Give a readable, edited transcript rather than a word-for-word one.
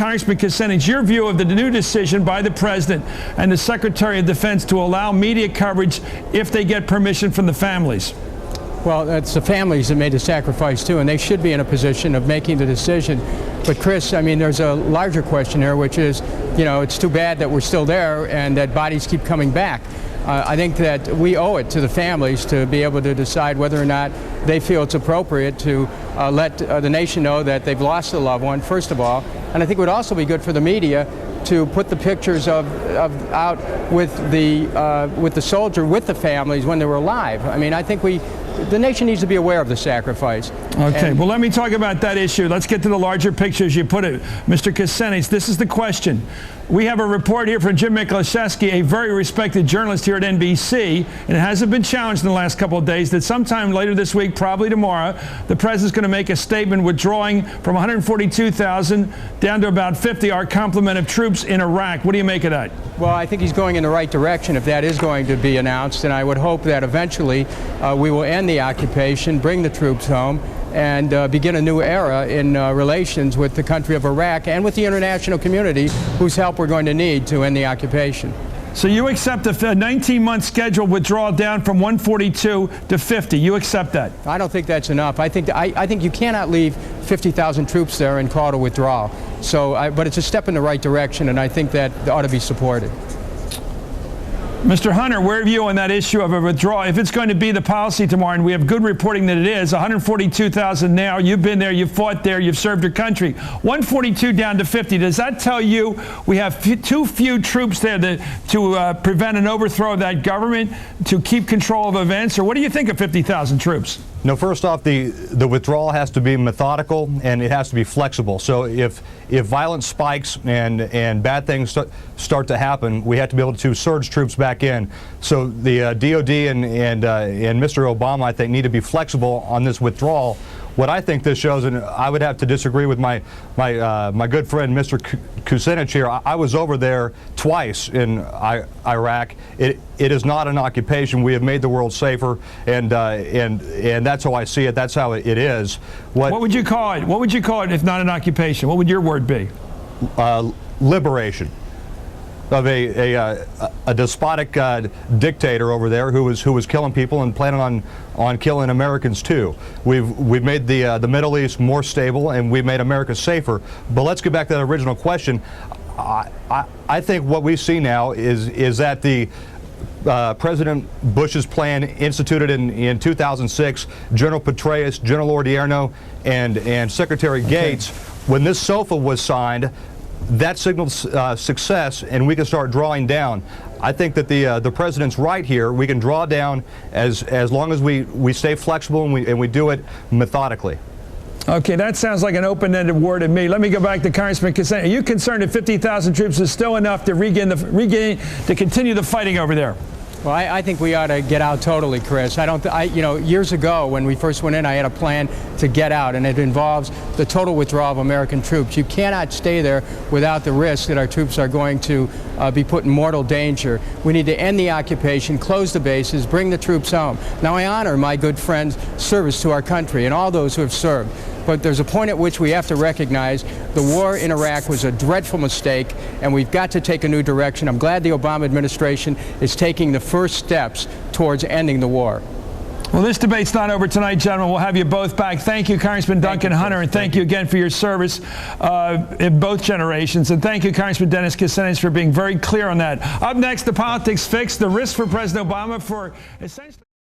Congressman Kucinich, your view of the new decision by the President and the Secretary of Defense to allow media coverage if they get permission from the families. Well, it's the families that made the sacrifice too, and they should be in a position of making the decision. But Chris, I mean, there's a larger question here, which is, you know, it's too bad that we're still there and that bodies keep coming back. I think that we owe it to the families to be able to decide whether or not they feel it's appropriate to let the nation know that they've lost a loved one, first of all. And I think it would also be good for the media to put the pictures out with the soldier with the families when they were alive. I mean, I think the nation needs to be aware of the sacrifice. Okay, well, let me talk about that issue. Let's get to the larger picture, as you put it. Mr. Kucinich, this is the question. We have a report here from Jim Miklaszewski, a very respected journalist here at NBC, and it hasn't been challenged in the last couple of days, that sometime later this week, probably tomorrow, the President's going to make a statement withdrawing from 142,000 down to about 50 our complement of troops in Iraq. What do you make of that? Well, I think he's going in the right direction if that is going to be announced, and I would hope that eventually we will end the occupation, bring the troops home, and begin a new era in relations with the country of Iraq and with the international community, whose help we're going to need to end the occupation. So you accept a 19-month scheduled withdrawal down from 142 to 50. You accept that? I don't think that's enough. I think you cannot leave 50,000 troops there and call it a withdrawal. So, but it's a step in the right direction, and I think that ought to be supported. Mr. Hunter, where are you on that issue of a withdrawal? If it's going to be the policy tomorrow, and we have good reporting that it is, 142,000 now, you've been there, you've fought there, you've served your country, 142 down to 50, does that tell you we have too few troops there to prevent an overthrow of that government, to keep control of events, or what do you think of 50,000 troops? No, first off, the withdrawal has to be methodical and it has to be flexible. So if violence spikes and bad things start to happen, we have to be able to surge troops back in. So the DOD and Mr. Obama, I think, need to be flexible on this withdrawal. What I think this shows, and I would have to disagree with my good friend Mr. Kucinich here. I was over there twice in Iraq. It is not an occupation. We have made the world safer, and that's how I see it. That's how it is. What would you call it? What would you call it if not an occupation? What would your word be? Liberation of a despotic dictator over there who was killing people and planning on killing Americans too. We've made the Middle East more stable and we've made America safer. But let's get back to that original question. I think what we see now is that the President Bush's plan instituted in 2006, General Petraeus, General Odierno, and Secretary Gates, when this SOFA was signed, that signaled success, and we can start drawing down. I think that the President's right here. We can draw down as long as we stay flexible and we do it methodically. Okay, that sounds like an open-ended war to me. Let me go back to Congressman Kucinich. Are you concerned that 50,000 troops is still enough to to continue the fighting over there? Well, I think we ought to get out totally, Chris. You know, years ago when we first went in, I had a plan to get out, and it involves the total withdrawal of American troops. You cannot stay there without the risk that our troops are going to be put in mortal danger. We need to end the occupation, close the bases, bring the troops home. Now, I honor my good friend's service to our country and all those who have served. But there's a point at which we have to recognize the war in Iraq was a dreadful mistake, and we've got to take a new direction. I'm glad the Obama administration is taking the first steps towards ending the war. Well, this debate's not over tonight, gentlemen. We'll have you both back. Thank you, Congressman Duncan Hunter, and thank you again for your service in both generations. And thank you, Congressman Dennis Kucinich, for being very clear on that. Up next, the Politics Fix, the risk for President Obama for essentially...